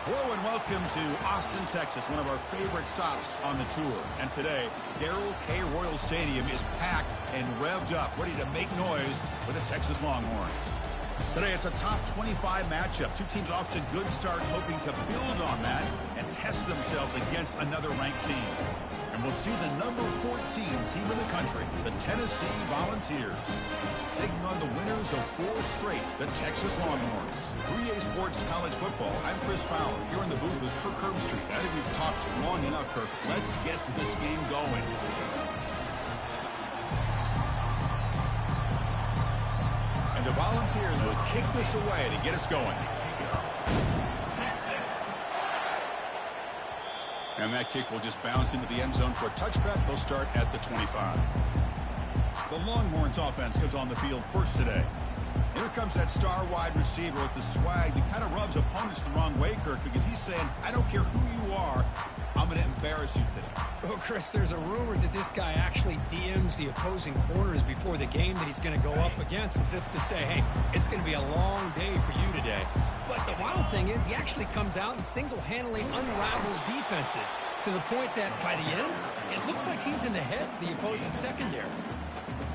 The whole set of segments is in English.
Hello and welcome to Austin, Texas, one of our favorite stops on the tour. And today, Darrell K. Royal Stadium is packed and revved up, ready to make noise with the Texas Longhorns. Today, it's a top 25 matchup. Two teams off to good starts, hoping to build on that and test themselves against another ranked team. And we'll see the number 14 team in the country, the Tennessee Volunteers, taking on the winners of 4 straight, the Texas Longhorns. 3A Sports College Football. I'm Chris Fowler, here in the booth with Kirk Herbstreit. I think we've talked long enough, Kirk. Let's get this game going. And the Volunteers will kick this away to get us going. And that kick will just bounce into the end zone for a touchback. They'll start at the 25. The Longhorns offense comes on the field first today. Here comes that star wide receiver with the swag that kind of rubs opponents the wrong way, Kirk, because he's saying, I don't care who you are, I'm going to embarrass you today. Oh, Chris, there's a rumor that this guy actually DMs the opposing corners before the game that he's going to go up against, as if to say, hey, it's going to be a long day for you today. But the wild thing is he actually comes out and single-handedly unravels defenses to the point that by the end, it looks like he's in the heads of the opposing secondary.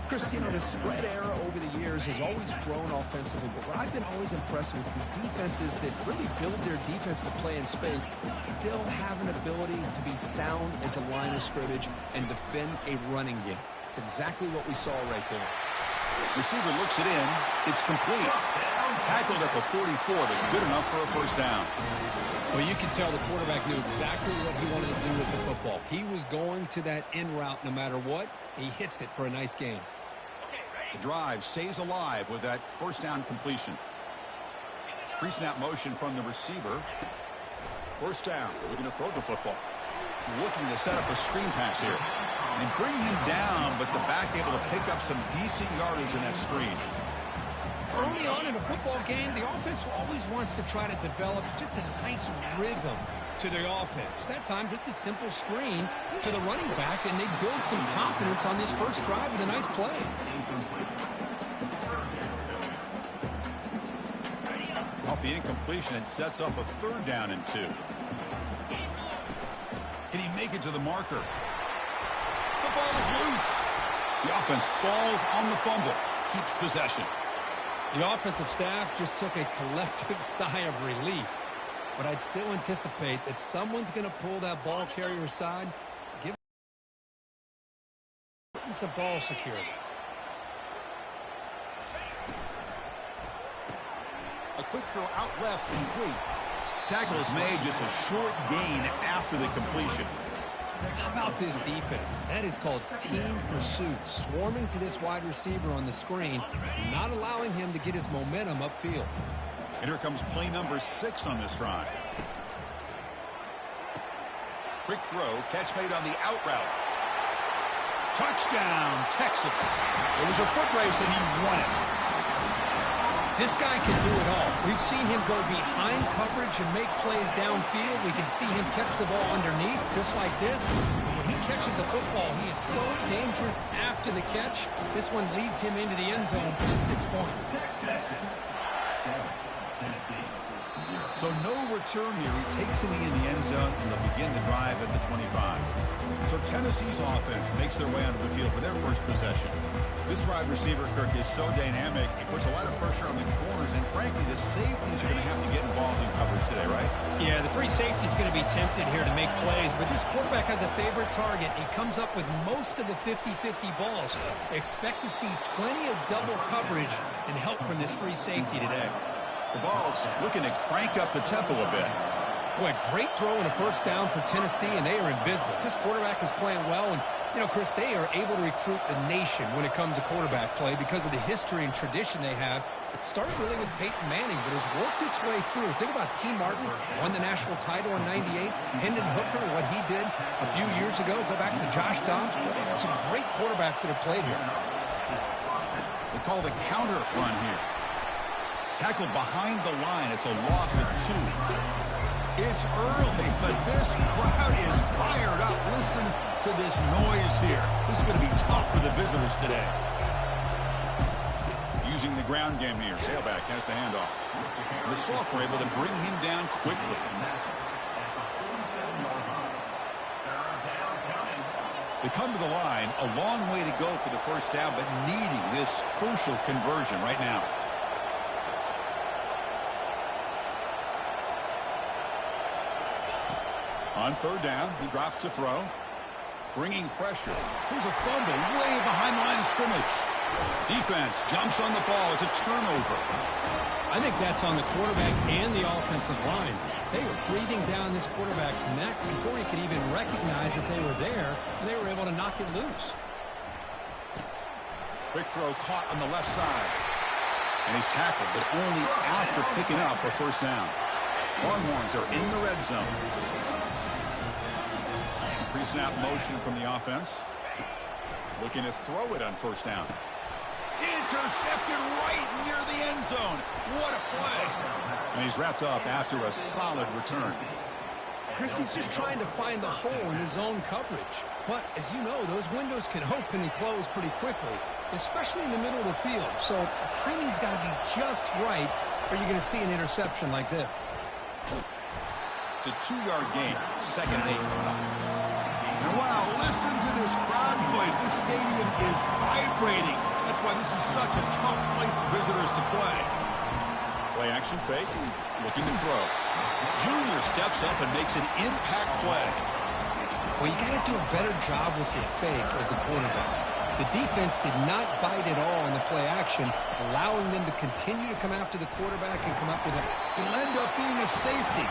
Chris, you know, the spread era over the years has always grown offensively, but what I've been always impressed with defenses that really build their defense to play in space still have an ability to be sound at the line of scrimmage and defend a running game. It's exactly what we saw right there. Receiver looks it in. It's complete. Tackled at the 44, but good enough for a first down. Well, you can tell the quarterback knew exactly what he wanted to do with the football. He was going to that in route no matter what. He hits it for a nice gain. The drive stays alive with that first down completion. Pre-snap motion from the receiver. First down. Looking to throw the football. Looking to set up a screen pass here. They bring him down, but the back able to pick up some decent yardage in that screen. Early on in a football game, the offense always wants to try to develop just a nice rhythm to the offense. That time, just a simple screen to the running back, and they build some confidence on this first drive with a nice play. Off the incompletion, it sets up a third down and 2. Can he make it to the marker? The ball is loose. The offense falls on the fumble. Keeps possession. The offensive staff just took a collective sigh of relief. But I'd still anticipate that someone's going to pull that ball carrier side. Give some ball security. A quick throw out left, complete. Tackle is made, just a short gain after the completion. How about this defense? That is called team pursuit. Swarming to this wide receiver on the screen, not allowing him to get his momentum upfield. And here comes play number 6 on this drive. Quick throw, catch made on the out route. Touchdown, Texas. It was a foot race and he won it. This guy can do it all. We've seen him go behind coverage and make plays downfield. We can see him catch the ball underneath, just like this. And when he catches the football, he is so dangerous after the catch. This one leads him into the end zone for 6 points. So no return here. He takes it in the end zone, and they'll begin the drive at the 25. So Tennessee's offense makes their way onto the field for their first possession. This wide receiver, Kirk, is so dynamic. It puts a lot of pressure on the corners, and frankly, the safeties are going to have to get involved in coverage today, right? Yeah, the free safety is going to be tempted here to make plays, but this quarterback has a favorite target. He comes up with most of the 50-50 balls. Expect to see plenty of double coverage and help from this free safety today. The Vols looking to crank up the tempo a bit. Boy, great throw and a first down for Tennessee, and they are in business. This quarterback is playing well, and, you know, Chris, they are able to recruit the nation when it comes to quarterback play because of the history and tradition they have. It started really with Peyton Manning, but has worked its way through. Think about T. Martin, won the national title in '98. Hendon Hooker, what he did a few years ago. Go back to Josh Dobbs. Boy, they got some great quarterbacks that have played here. They call the counter run here. Tackled behind the line. It's a loss of 2. It's early, but this crowd is fired up. Listen to this noise here. This is going to be tough for the visitors today. using the ground game here. Tailback has the handoff. The sophomore able to bring him down quickly. They come to the line, a long way to go for the first down, but needing this crucial conversion right now. On third down, he drops to throw. Bringing pressure. Here's a fumble way behind the line of scrimmage. Defense jumps on the ball. It's a turnover. I think that's on the quarterback and the offensive line. They were breathing down this quarterback's neck before he could even recognize that they were there, and they were able to knock it loose. Quick throw caught on the left side. And he's tackled, but only after picking up a first down. Longhorns are in the red zone. Pre-snap motion from the offense. Looking to throw it on first down. Intercepted right near the end zone. What a play. And he's wrapped up after a solid return. Chris, he's just trying to find the hole in his own coverage. But, as you know, those windows can open and close pretty quickly, especially in the middle of the field. So the timing's got to be just right, or you're going to see an interception like this. It's a 2-yard gain. Second and 8 coming up. And wow, listen to this crowd noise. This stadium is vibrating. That's why this is such a tough place for visitors to play. Play action fake. Looking to throw. Junior steps up and makes an impact play. Well, you got to do a better job with your fake as the quarterback. The defense did not bite at all in the play action, allowing them to continue to come after the quarterback and come up with it. It'll end up being a safety.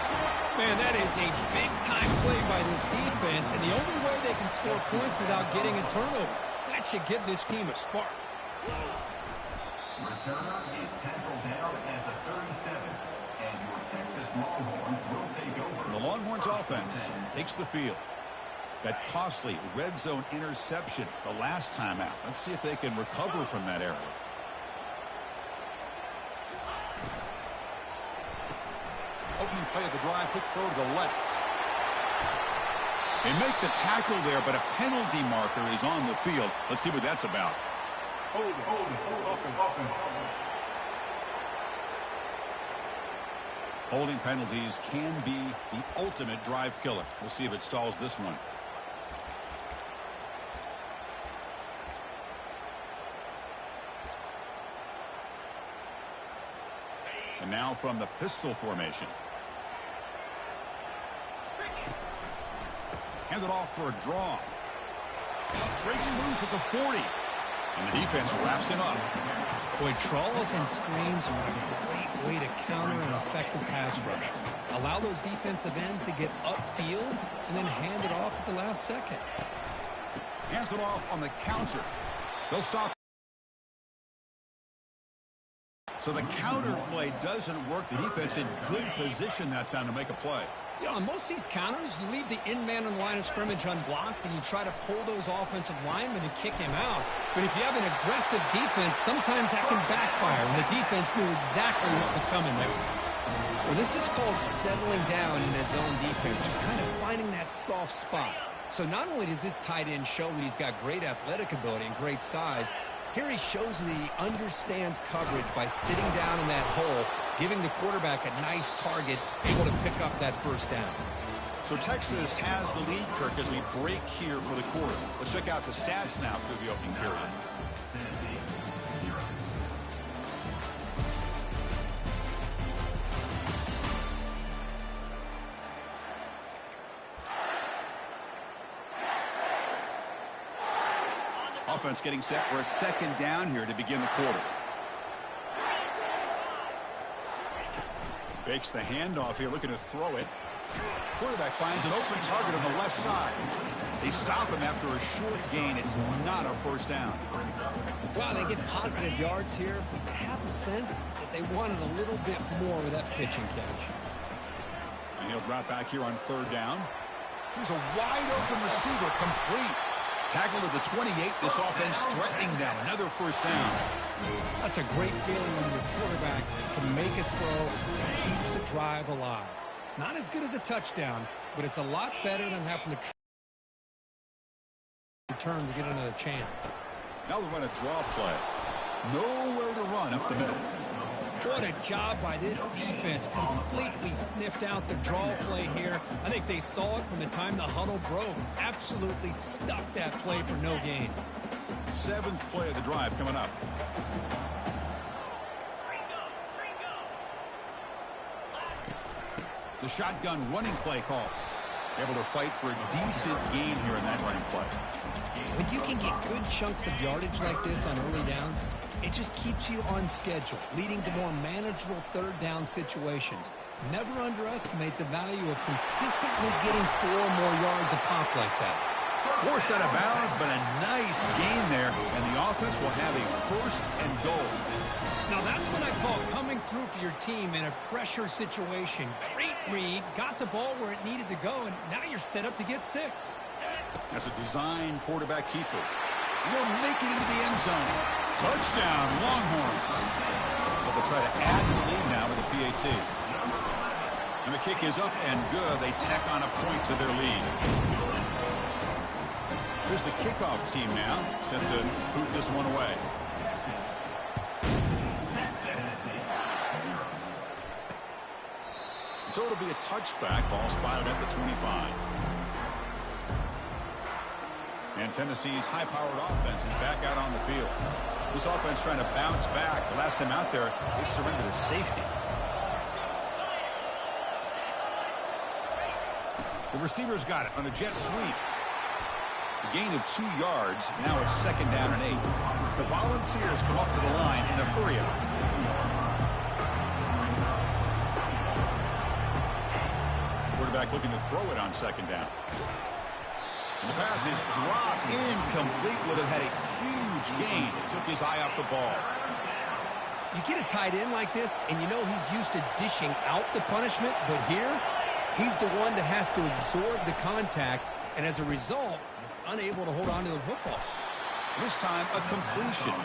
Man, that is a big-time play by this defense, and the only way they can score points without getting a turnover. That should give this team a spark. Returner is tackled down at the 37, and your Texas Longhorns will take over. The Longhorns offense takes the field. That costly red zone interception the last time out. Let's see if they can recover from that error. Opening play of the drive, quick throw to the left. They make the tackle there, but a penalty marker is on the field. Let's see what that's about. Holding penalties can be the ultimate drive killer. We'll see if it stalls this one. And now from the pistol formation. Handed off for a draw. Breaks loose at the 40. And the defense wraps him up. Boy, trawls and screens are a great way to counter an effective pass rush. Allow those defensive ends to get upfield and then hand it off at the last second. Hands it off on the counter. They'll stop. So the counter play doesn't work. The defense in good position that time to make a play. You know, on most of these counters, you leave the in man on the line of scrimmage unblocked, and you try to pull those offensive linemen and kick him out. But if you have an aggressive defense, sometimes that can backfire, and the defense knew exactly what was coming there. Well, this is called settling down in his own defense, just kind of finding that soft spot. So not only does this tight end show that he's got great athletic ability and great size, here he shows that he understands coverage by sitting down in that hole, giving the quarterback a nice target, able to pick up that first down. So Texas has the lead, Kirk, as we break here for the quarter. Let's check out the stats now through the opening period. Offense getting set for a second down here to begin the quarter. Fakes the handoff here, looking to throw it. Quarterback finds an open target on the left side. They stop him after a short gain. It's not a first down. Wow, they get positive yards here, but you have a sense that they wanted a little bit more with that pitching catch. And he'll drop back here on third down. Here's a wide open receiver, complete. Tackled at the 28. This offense threatening them. Another first down. That's a great feeling when your quarterback can make a throw and keeps the drive alive. Not as good as a touchdown, but it's a lot better than having to return to get another chance. Now we run a draw play. Nowhere to run up the middle. What a job by this defense. Completely sniffed out the draw play here. I think they saw it from the time the huddle broke. Absolutely stuffed that play for no gain. 7th play of the drive coming up. The shotgun running play call. Able to fight for a decent gain here in that running play. When you can get good chunks of yardage like this on early downs, it just keeps you on schedule, leading to more manageable third down situations. Never underestimate the value of consistently getting 4 more yards a pop like that. Forced out of bounds, but a nice gain there, and the offense will have a 1st and goal. Now that's what I call coming through for your team in a pressure situation. Great read, got the ball where it needed to go, and now you're set up to get 6. That's a design quarterback keeper. He'll make it into the end zone. Touchdown, Longhorns. But they'll try to add to the lead now with a PAT. And the kick is up and good. They tack on a point to their lead. Here's the kickoff team now, set to boot this one away. So it'll be a touchback. Ball spotted at the 25. And Tennessee's high-powered offense is back out on the field. This offense trying to bounce back. The last time out there, they surrendered a safety. The receiver's got it on a jet sweep. A gain of 2 yards. Now it's 2nd down and 8. The Volunteers come up to the line in a hurry-up. Quarterback looking to throw it on 2nd down. And the pass is dropped incomplete. Would have had a huge gain. Took his eye off the ball. You get a tight end like this, and you know he's used to dishing out the punishment, but here, he's the one that has to absorb the contact, and as a result, he's unable to hold on to the football. This time, a completion.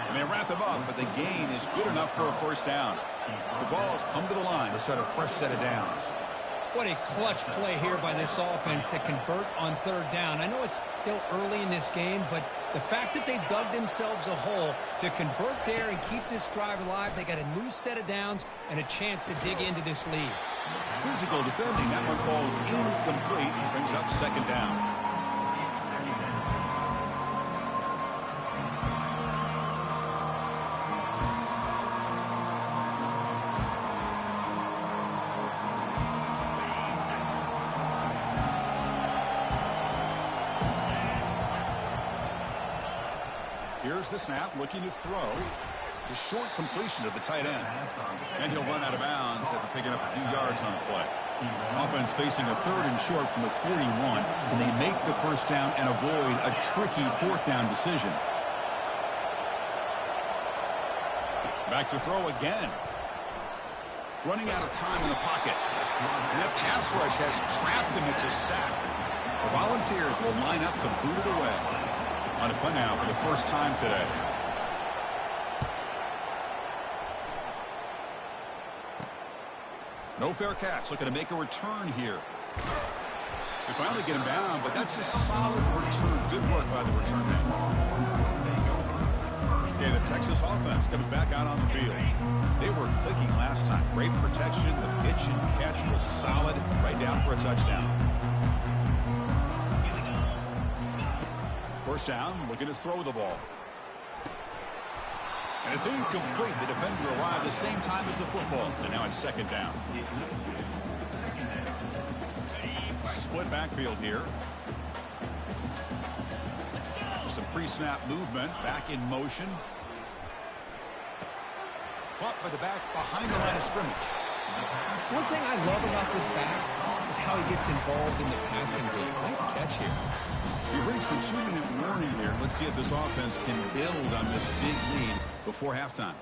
And they wrap him up, but the gain is good enough for a 1st down. The ball's come to the line to set a fresh set of downs. What a clutch play here by this offense to convert on 3rd down. I know it's still early in this game, but the fact that they've dug themselves a hole to convert there and keep this drive alive, they got a new set of downs and a chance to dig into this lead. Physical defending. That one falls incomplete and brings up 2nd down. Here's the snap, looking to throw. The short completion of the tight end. And he'll run out of bounds after picking up a few yards on the play. Offense facing a 3rd and short from the 41. Can they make the 1st down and avoid a tricky 4th down decision? Back to throw again. Running out of time in the pocket. And that pass rush has trapped him. It's a sack. The Volunteers will line up to boot it away. On a punt now for the 1st time today. No fair catch. Looking to make a return here. They finally get him down, but that's a solid return. Good work by the return man. Okay, the Texas offense comes back out on the field. They were clicking last time. Great protection. The pitch and catch was solid. Right down for a touchdown. 1st down, looking to throw the ball. And it's incomplete. The defender arrived the same time as the football. And now it's 2nd down. Split backfield here. Some pre-snap movement. Back in motion. Caught by the back behind the line of scrimmage. One thing I love about this back is how he gets involved in the passing game. Nice catch here. We've reached the 2-minute warning here. Let's see if this offense can build on this big lead before halftime.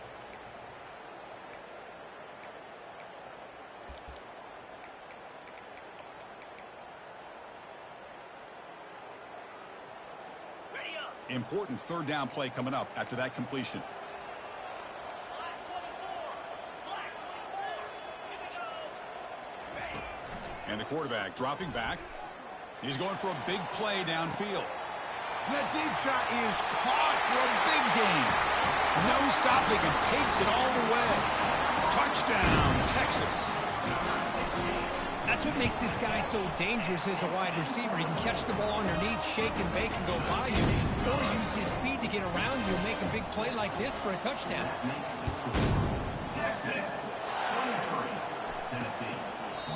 Important 3rd down play coming up after that completion. And the quarterback dropping back. He's going for a big play downfield. That deep shot is caught for a big gain. No stopping and takes it all the way. Touchdown, Texas. That's what makes this guy so dangerous as a wide receiver. He can catch the ball underneath, shake and bake, and go by you, or use his speed to get around you and make a big play like this for a touchdown. Texas 23, Tennessee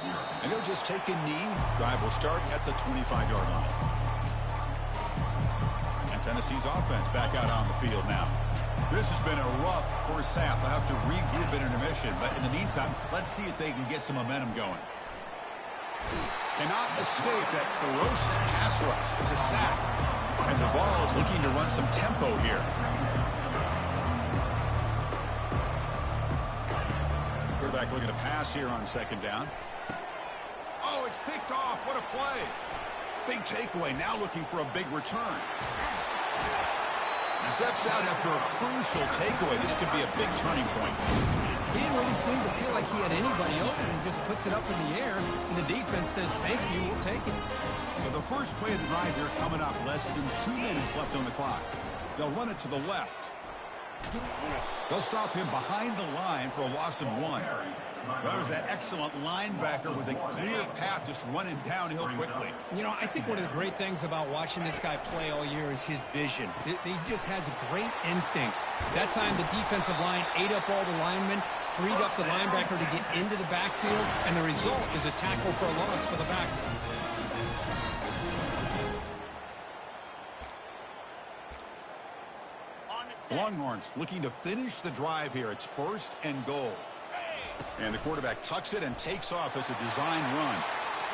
0. And he'll just take a knee. Drive will start at the 25-yard line. And Tennessee's offense back out on the field now. This has been a rough first half. They'll have to regroup in intermission, but in the meantime, let's see if they can get some momentum going. Cannot escape that ferocious pass rush. It's a sack. And the Vols looking to run some tempo here. Quarterback looking to pass here on second down. Oh, it's picked off. What a play. Big takeaway. Now looking for a big return. Steps out after a crucial takeaway. This could be a big turning point. He didn't really seem to feel like he had anybody open. He just puts it up in the air, and the defense says, thank you, we'll take it. So the first play of the drive here coming up. Less than 2 minutes left on the clock. They'll run it to the left. They'll stop him behind the line for a loss of 1. That was that excellent linebacker with a clear path just running downhill quickly. You know, I think one of the great things about watching this guy play all year is his vision. He just has great instincts. That time the defensive line ate up all the linemen, freed up the linebacker to get into the backfield, and the result is a tackle for a loss for the back. The Longhorns looking to finish the drive here. It's 1st and goal. And the quarterback tucks it and takes off as a design run.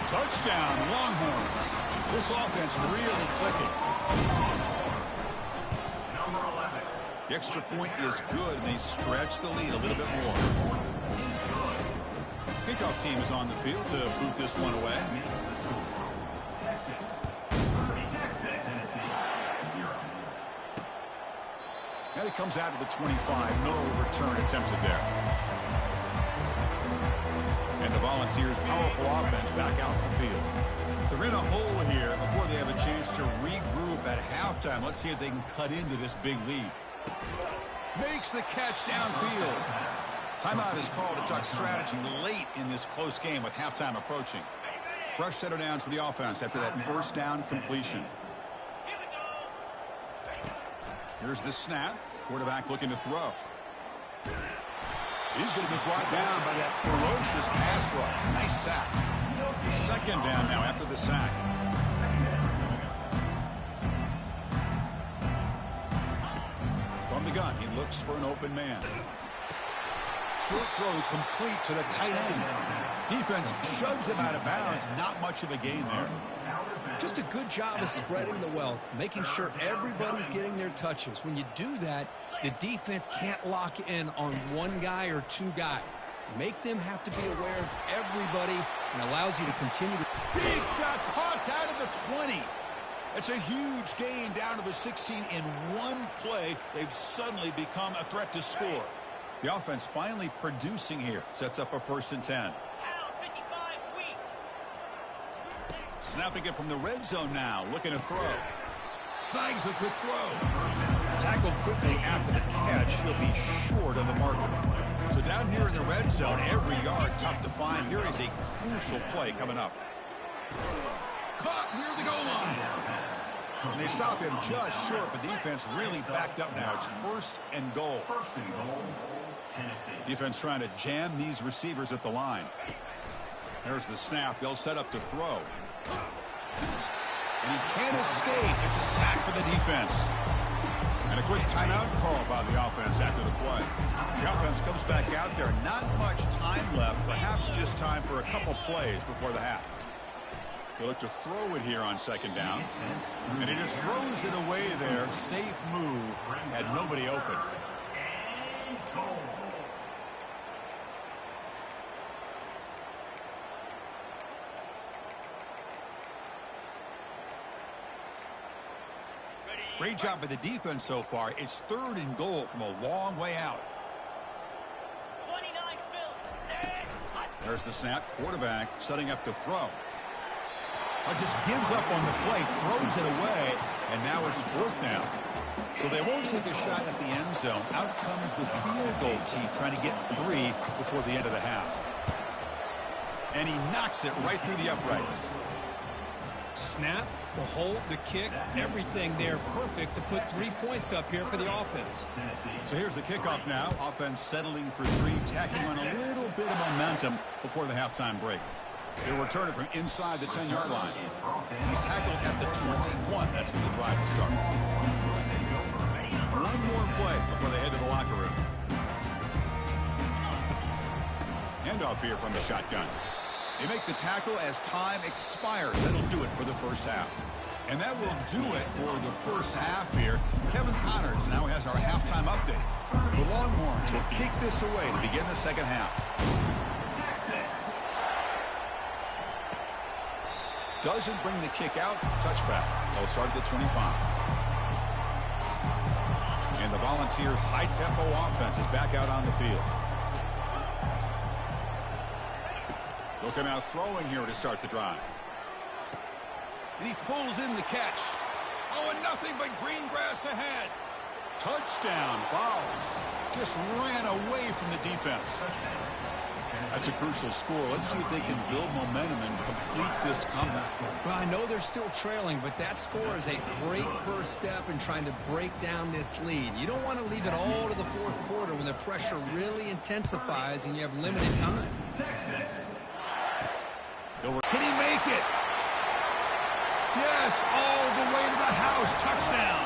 Touchdown, Longhorns. This offense really clicking. Number 11. The extra point is good, and they stretch the lead a little bit more. Kickoff team is on the field to boot this one away. Texas 0. And it comes out to the 25. No return attempted there. And the Volunteers' powerful offense back out in the field. They're in a hole here before they have a chance to regroup at halftime. Let's see if they can cut into this big lead. Makes the catch downfield. Timeout is called. A duck strategy late in this close game with halftime approaching. Fresh set of downs for the offense after that first down completion. Here's the snap. Quarterback looking to throw. He's going to be brought down by that ferocious pass rush. Nice sack. Second down now after the sack. From the gun, he looks for an open man. Short throw complete to the tight end. Defense shoves him out of bounds. Not much of a gain there. Just a good job of spreading the wealth, making sure everybody's getting their touches. When you do that, the defense can't lock in on one guy or two guys. Make them have to be aware of everybody and allows you to continue to... Big shot caught down to the 20. It's a huge gain down to the 16 in one play. They've suddenly become a threat to score. The offense finally producing here. Sets up a 1st and 10. Snapping it from the red zone now. Looking to throw. Snags a quick throw. Tackled quickly after the catch. He'll be short on the marker. So down here in the red zone, every yard tough to find. Here is a crucial play coming up. Caught near the goal line. And they stop him just short, but defense really backed up now. It's 1st and goal. Tennessee. Defense trying to jam these receivers at the line. There's the snap. They'll set up to throw. And he can't escape. It's a sack for the defense. And a quick timeout call by the offense after the play. The offense comes back out there. Not much time left. Perhaps just time for a couple plays before the half. They look to throw it here on second down. And he just throws it away there. Safe move. Had nobody open. And goal. Great job by the defense so far. It's 3rd and goal from a long way out. There's the snap. Quarterback setting up to throw. Just gives up on the play, throws it away, and now it's 4th down. So they won't take a shot at the end zone. Out comes the field goal team trying to get 3 before the end of the half. And he knocks it right through the uprights. Snap, the hold, the kick, everything there perfect to put 3 points up here for the offense. So here's the kickoff now. Offense settling for 3, tacking on a little bit of momentum before the halftime break. They'll return it from inside the 10-yard line. He's tackled at the 21. That's when the drive will start. One more play before they head to the locker room. Handoff here from the shotgun. They make the tackle as time expires. That'll do it for the first half. And that will do it for the first half here. Kevin Connors now has our halftime update. The Longhorns will kick this away to begin the second half. Doesn't bring the kick out. Touchback. They'll start at the 25. And the Volunteers' high-tempo offense is back out on the field. They'll come out throwing here to start the drive. And he pulls in the catch. Oh, and nothing but green grass ahead. Touchdown, Vols. Just ran away from the defense. That's a crucial score. Let's see if they can build momentum and complete this comeback. Well, I know they're still trailing, but that score is a great first step in trying to break down this lead. You don't want to leave it all to the fourth quarter when the pressure really intensifies and you have limited time. Can he make it? Yes, all the way to the house. Touchdown.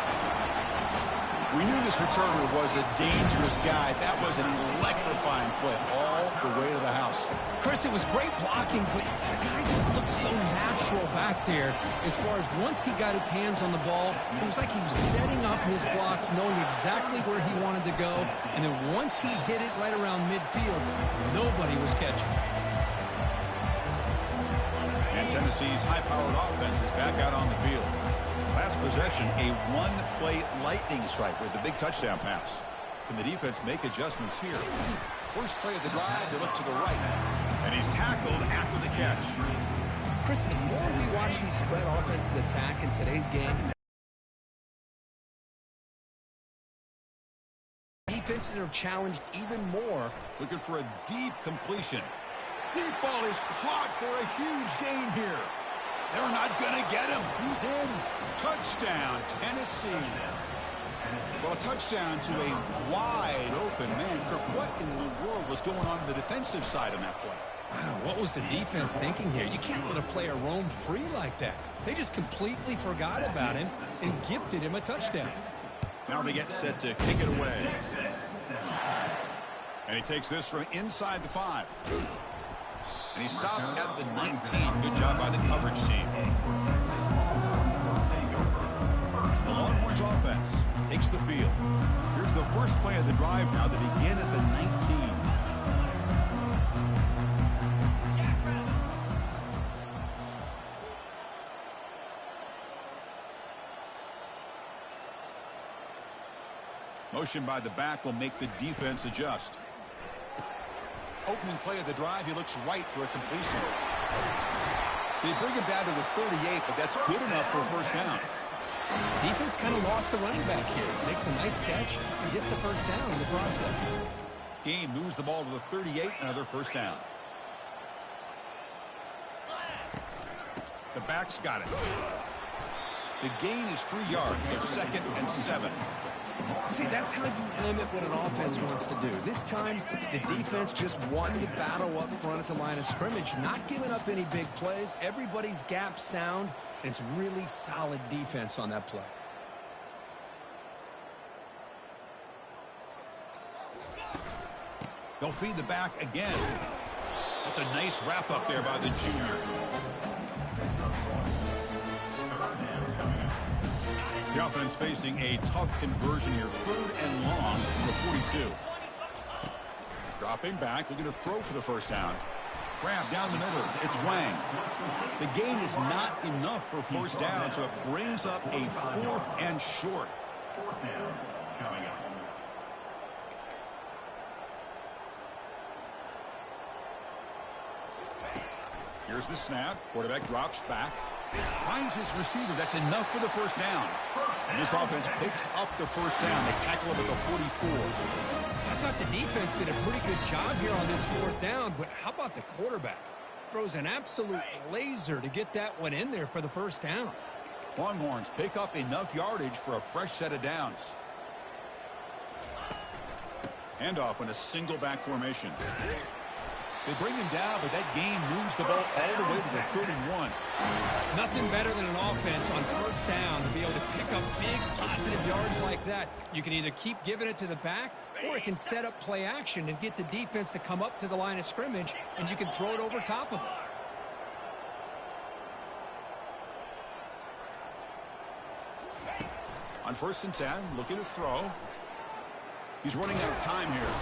We knew this returner was a dangerous guy. That was an electrifying play all the way to the house. Chris, it was great blocking, but the guy just looked so natural back there. As far as once he got his hands on the ball, it was like he was setting up his blocks, knowing exactly where he wanted to go. And then once he hit it right around midfield, nobody was catching. And Tennessee's high-powered offense is back out on the field. Last possession, a one-play lightning strike with the big touchdown pass. Can the defense make adjustments here? First play of the drive, they look to the right. And he's tackled after the catch. Chris, the more we watch these spread offenses attack in today's game, defenses are challenged even more. Looking for a deep completion. Deep ball is caught for a huge gain here. They're not going to get him. He's in. Touchdown, Tennessee. Well, a touchdown to a wide-open man. Kirk, what in the world was going on the defensive side on that play? Wow, what was the defense thinking here? You can't let a player roam free like that. They just completely forgot about him and gifted him a touchdown. Now they get set to kick it away. And he takes this from inside the 5. And he stopped at the 19. Good job by the coverage team. The Longhorns offense takes the field. Here's the first play of the drive now. They begin at the 19. Motion by the back will make the defense adjust. Opening play of the drive, he looks right for a completion. They bring him down to the 38, but that's good enough for a first down. Defense kind of lost the running back here. Makes a nice catch and gets the first down in the process. Game moves the ball to the 38, another first down. The back's got it. The gain is 3 yards, so 2nd and 7. See, that's how you limit what an offense wants to do. This time, the defense just won the battle up front at the line of scrimmage, not giving up any big plays. Everybody's gap sound, and it's really solid defense on that play. They'll feed the back again. That's a nice wrap up there by the junior. The offense facing a tough conversion here. 3rd and long from the 42. Dropping back, looking to throw for the first down. Grab down the middle. It's Wang. The gain is not enough for first down, so it brings up a 4th and short. 4th down coming up. Here's the snap. Quarterback drops back. Finds his receiver. That's enough for the first down. And this offense picks up the first down. They tackle him at the 44. I thought the defense did a pretty good job here on this fourth down, but how about the quarterback? Throws an absolute laser to get that one in there for the first down. Longhorns pick up enough yardage for a fresh set of downs. Handoff in a single back formation. They bring him down, but that gain moves the ball all the way to the 31. Nothing better than an offense on first down to be able to pick up big positive yards like that. You can either keep giving it to the back, or it can set up play action and get the defense to come up to the line of scrimmage, and you can throw it over top of them. On 1st and 10, looking to throw. He's running out of time here.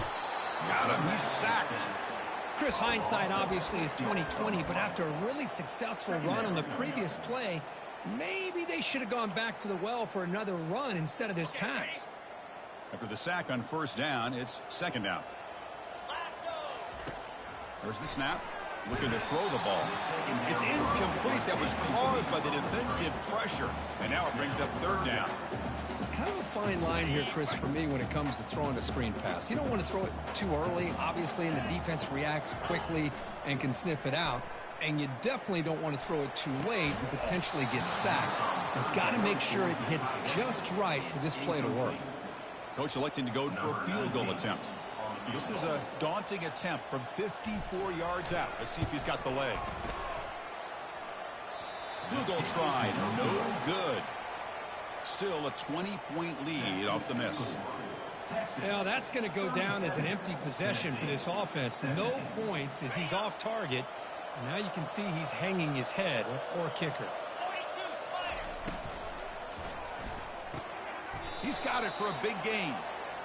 Got him. He's sacked. Chris, hindsight obviously is 20/20, but after a really successful run on the previous play, maybe they should have gone back to the well for another run instead of this pass. After the sack on first down, it's second down. There's the snap. Looking to throw the ball. It's incomplete. That was caused by the defensive pressure. And now it brings up third down. Kind of a fine line here, Chris, for me when it comes to throwing a screen pass. You don't want to throw it too early, obviously, and the defense reacts quickly and can sniff it out. And you definitely don't want to throw it too late and potentially get sacked. You've got to make sure it hits just right for this play to work. Coach electing to go for a field goal attempt. This is a daunting attempt from 54 yards out. Let's see if he's got the leg. Field goal tried. No good. Still a 20-point lead off the miss. Now that's going to go down as an empty possession for this offense. No points as he's off target. And now you can see he's hanging his head. A poor kicker. He's got it for a big gain.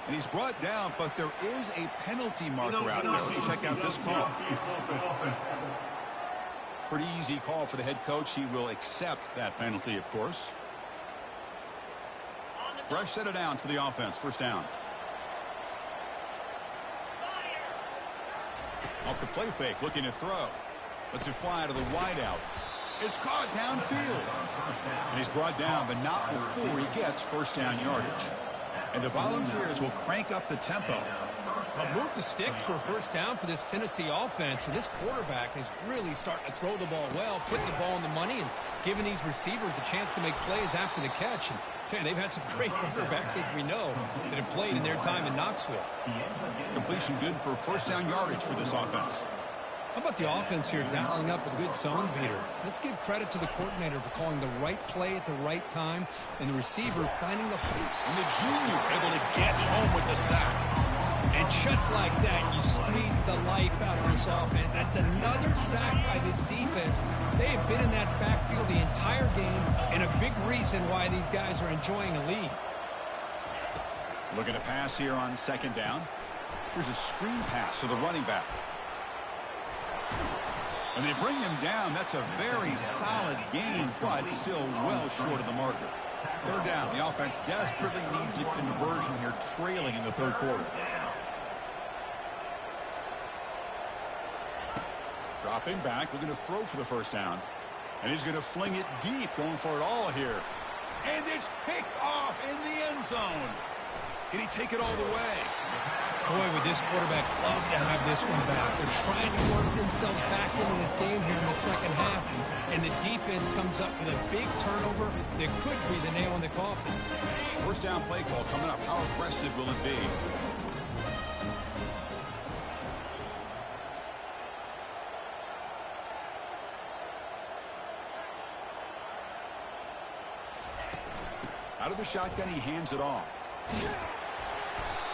And he's brought down, but there is a penalty marker out there. Let's check out this call. Pretty easy call for the head coach. He will accept that penalty, of course. Fresh set of downs for the offense. First down. Off the play fake, looking to throw. Lets it fly to the wideout. It's caught downfield. And he's brought down, but not before he gets first down yardage. And the Volunteers will crank up the tempo. Move the sticks for a first down for this Tennessee offense. And this quarterback is really starting to throw the ball well, putting the ball in the money, and giving these receivers a chance to make plays after the catch. And tell you, they've had some great quarterbacks, as we know, that have played in their time in Knoxville. Completion good for first down yardage for this offense. How about the offense here dialing up a good zone beater? Let's give credit to the coordinator for calling the right play at the right time, and the receiver finding the hole. And the junior able to get home with the sack. And just like that, you squeeze the life out of this offense. That's another sack by this defense. They have been in that backfield the entire game, and a big reason why these guys are enjoying a lead. Looking to pass here on second down. Here's a screen pass to the running back. And they bring him down. That's a very solid gain, but still well short of the marker. Third down. The offense desperately needs a conversion here, trailing in the third quarter. Dropping back, looking to throw for the first down. And he's going to fling it deep, going for it all here. And it's picked off in the end zone. Can he take it all the way? Boy, would this quarterback love to have this one back. They're trying to work themselves back into this game here in the second half, and the defense comes up with a big turnover that could be the nail in the coffin. First down play call coming up. How aggressive will it be? Out of the shotgun, he hands it off.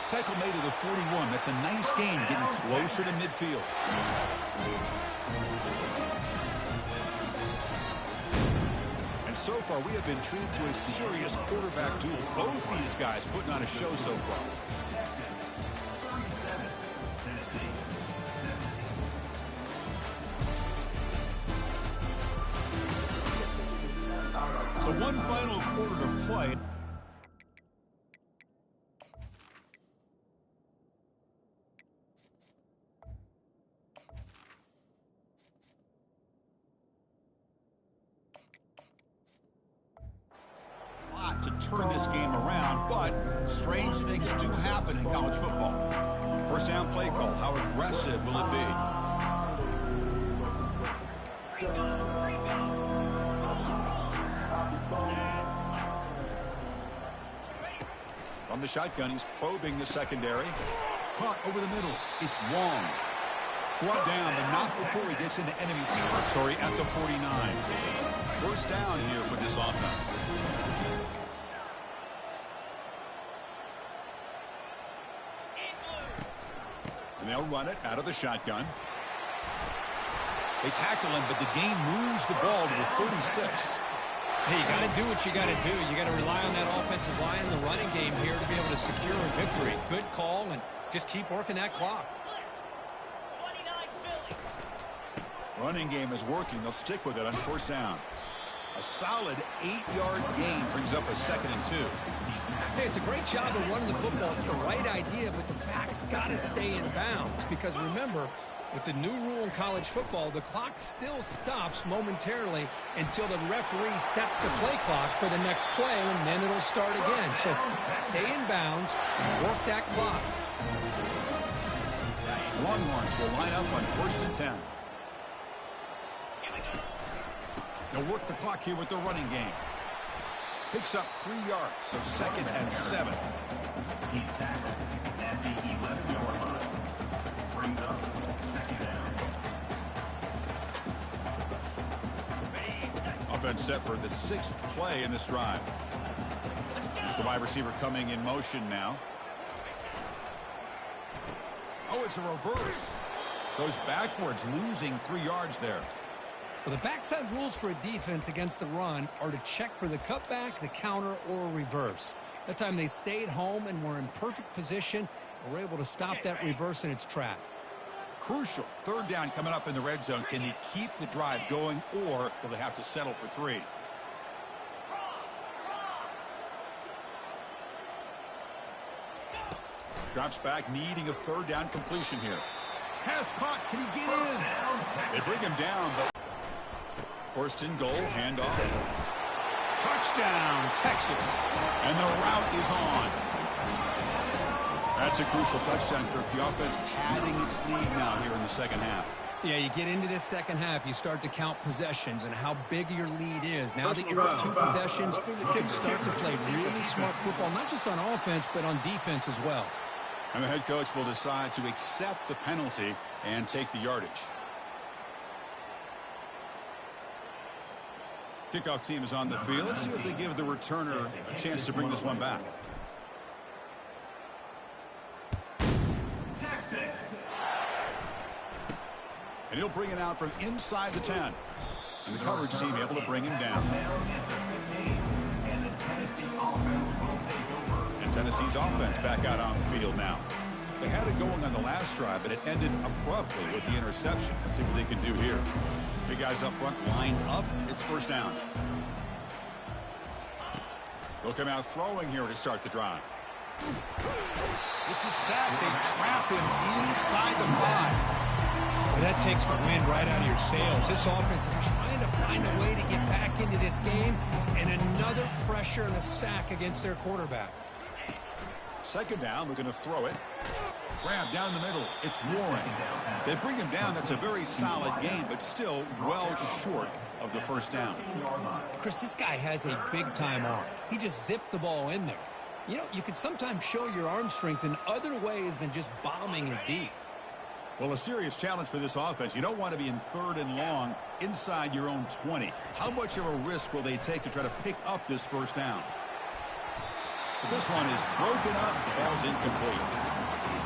Tackle made at the 41. That's a nice gain, getting closer to midfield. And so far, we have been treated to a serious quarterback duel. Both these guys putting on a show so far. So one final quarter to play. to turn this game around, but strange things do happen in college football. First down play call. How aggressive will it be? From the shotgun, he's probing the secondary. Caught over the middle. It's Wong. Brought down, but not before he gets into enemy territory at the 49. First down here for this offense. And they'll run it out of the shotgun. They tackle him, but the game moves the ball to the 36. Hey, you got to do what you got to do. You got to rely on that offensive line and the running game here to be able to secure a victory. Good call, and just keep working that clock. Running game is working. They'll stick with it on first down. A solid 8-yard gain brings up a 2nd and 2. Hey, it's a great job of running the football. It's the right idea, but the back's got to stay in bounds. Because remember, with the new rule in college football, the clock still stops momentarily until the referee sets the play clock for the next play, and then it'll start again. So stay in bounds and work that clock. Longhorns will line up on 1st and 10. They'll work the clock here with the running game. Picks up 3 yards, so 2nd and 7. He's tackled at the 11-yard line. Brings up 2nd down. Offense set for the 6th play in this drive. Here's the wide receiver coming in motion now. Oh, it's a reverse. Goes backwards, losing 3 yards there. Well, the backside rules for a defense against the run are to check for the cutback, the counter, or reverse. That time they stayed home and were in perfect position and were able to stop that reverse in its track. Crucial. 3rd down coming up in the red zone. Can they keep the drive going, or will they have to settle for 3? Drops back, needing a 3rd down completion here. Pass caught. Can he get in? They bring him down, but 1st and goal, handoff. Touchdown, Texas. And the route is on. That's a crucial touchdown, Kirk. The offense padding its lead now here in the 2nd half. Yeah, you get into this 2nd half, you start to count possessions and how big your lead is. Now that you're at 2 possessions, you can start to play really smart football, not just on offense, but on defense as well. And the head coach will decide to accept the penalty and take the yardage. Kickoff team is on the field. Let's see if they give the returner a chance to bring this one back. Texas. And he'll bring it out from inside the 10. And the coverage team able to bring him down. And the Tennessee offense will take over. And Tennessee's offense back out on the field now. They had it going on the last drive, but it ended abruptly with the interception. Let's see what they can do here. Big guys up front lined up. It's first down. They'll come out throwing here to start the drive. It's a sack. They trap him inside the 5. Well, that takes the wind right out of your sails. This offense is trying to find a way to get back into this game, and another pressure and a sack against their quarterback. 2nd down, we're going to throw it. Grab down the middle. It's Warren. They bring him down. That's a very solid game, but still well short of the first down. Chris, this guy has a big-time arm. He just zipped the ball in there. You know, you can sometimes show your arm strength in other ways than just bombing it deep. Well, a serious challenge for this offense. You don't want to be in 3rd and long inside your own 20. How much of a risk will they take to try to pick up this first down? But this one is broken up. The ball's incomplete.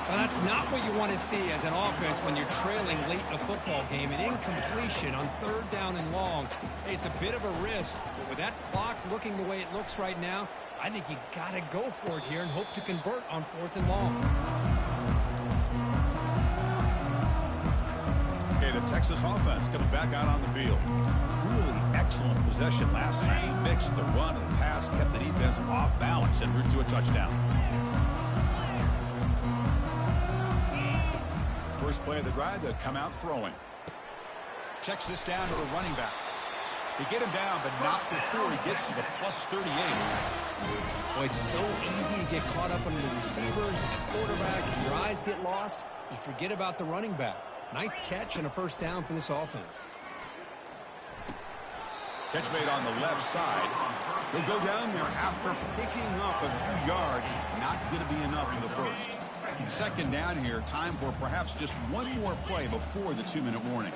Well, that's not what you want to see as an offense when you're trailing late in a football game. An incompletion on 3rd down and long. Hey, it's a bit of a risk, but with that clock looking the way it looks right now, I think you got to go for it here and hope to convert on 4th and long. Okay, the Texas offense comes back out on the field. Really excellent possession last time. Mixed the run and the pass, kept the defense off balance en route to a touchdown. First play of the drive, they'll come out throwing. Checks this down to the running back. They get him down, but not before he gets to the plus 38. Boy, it's so easy to get caught up on the receivers and the quarterback, and your eyes get lost. You forget about the running back. Nice catch and a first down for this offense. Catch made on the left side. He'll go down there after picking up a few yards. Not going to be enough for the first. Second down here. Time for perhaps just one more play before the 2-minute warning.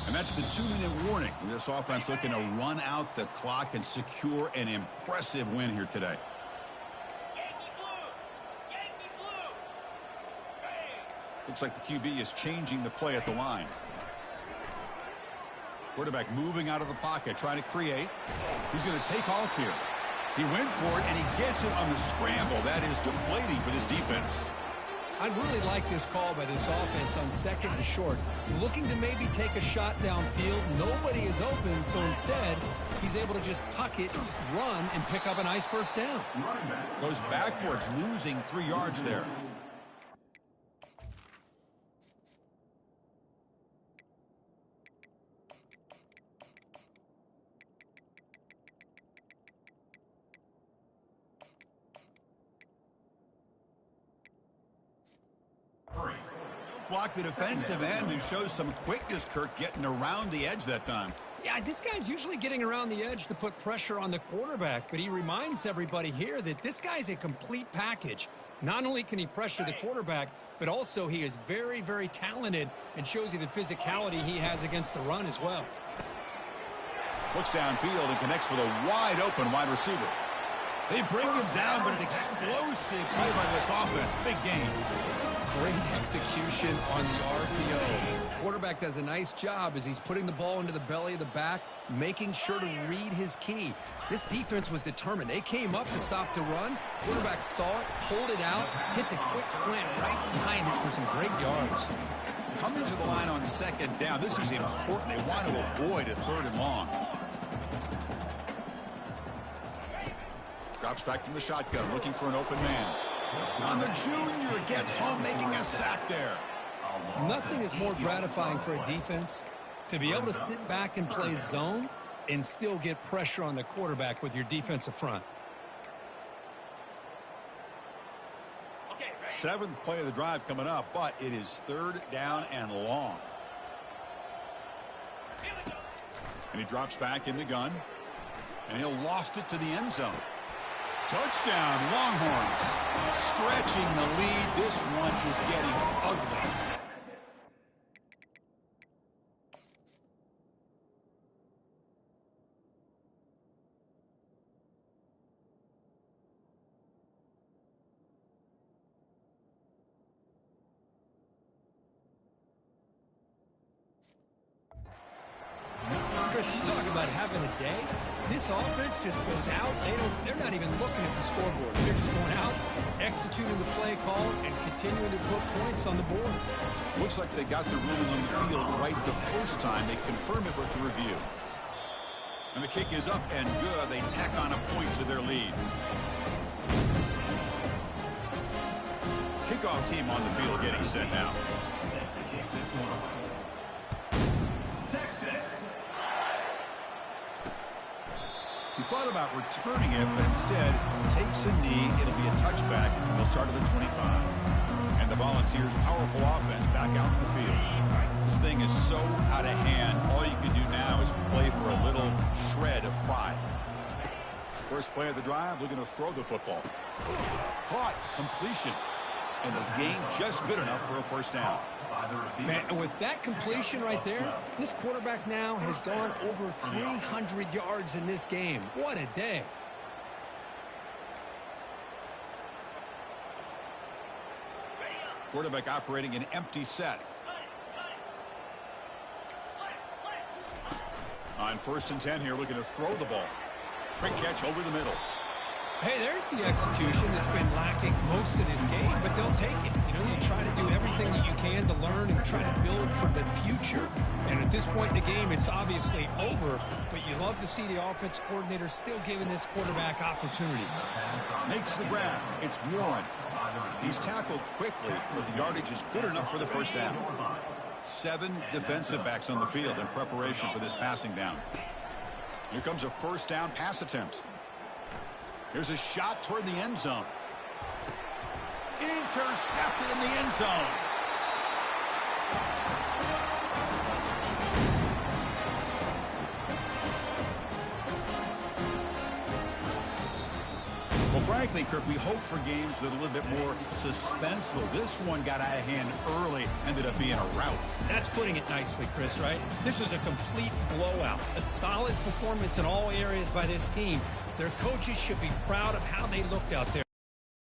And that's the 2-minute warning. This offense looking to run out the clock and secure an impressive win here today. Looks like the QB is changing the play at the line. Quarterback moving out of the pocket, trying to create. He's going to take off here. He went for it, and he gets it on the scramble. That is deflating for this defense. I really like this call by this offense on second and short. Looking to maybe take a shot downfield. Nobody is open, so instead, he's able to just tuck it, run, and pick up a nice first down. Goes backwards, losing 3 yards there. Block the defensive end, who shows some quickness, Kirk, getting around the edge that time. Yeah, this guy's usually getting around the edge to put pressure on the quarterback, but he reminds everybody here that this guy's a complete package. Not only can he pressure the quarterback, but also he is very, very talented and shows you the physicality he has against the run as well. Looks downfield and connects with a wide-open wide receiver. They bring him down, but an explosive play by this offense. Big game. Great execution on the RPO. Quarterback does a nice job as he's putting the ball into the belly of the back, making sure to read his key. This defense was determined. They came up to stop the run. Quarterback saw it, pulled it out, hit the quick slant right behind it for some great yards. Coming to the line on second down. This is important. They want to avoid a 3rd and long. Drops back from the shotgun, looking for an open man. On the junior, gets home, making a sack there. Nothing is more gratifying for a defense to be able to sit back and play zone and still get pressure on the quarterback with your defensive front. 7th play of the drive coming up, but it is 3rd down and long. And he drops back in the gun, and he'll loft it to the end zone. Touchdown, Longhorns. Stretching the lead. This one is getting ugly. Chris, you talk about having a day. This offense just goes out. They're not even looking at the scoreboard. They're just going out, executing the play call, and continuing to put points on the board. Looks like they got the ruling on the field right the first time. They confirm it with the review. And the kick is up and good. They tack on a point to their lead. Kickoff team on the field getting set now. He thought about returning it, but instead takes a knee. It'll be a touchback. He'll start at the 25. And the Volunteers' powerful offense back out in the field. This thing is so out of hand. All you can do now is play for a little shred of pride. First play of the drive, looking to throw the football. Caught, completion. And the game just good enough for a first down. Man, with that completion right there, this quarterback now has gone over 300 yards in this game. What a day. Quarterback operating an empty set. On 1st and 10 here, looking to throw the ball. Quick catch over the middle. Hey, there's the execution that's been lacking most of this game, but they'll take it. You know, you try to do everything that you can to learn and try to build for the future. And at this point in the game, it's obviously over, but you love to see the offense coordinator still giving this quarterback opportunities. Makes the grab. It's Warren. He's tackled quickly, but the yardage is good enough for the first down. 7 defensive backs on the field in preparation for this passing down. Here comes a first down pass attempt. Here's a shot toward the end zone. Intercepted in the end zone. Well, frankly, Kirk, we hope for games that are a little bit more suspenseful. This one got out of hand early, ended up being a rout. That's putting it nicely, Chris, right? This was a complete blowout. A solid performance in all areas by this team. Their coaches should be proud of how they looked out there.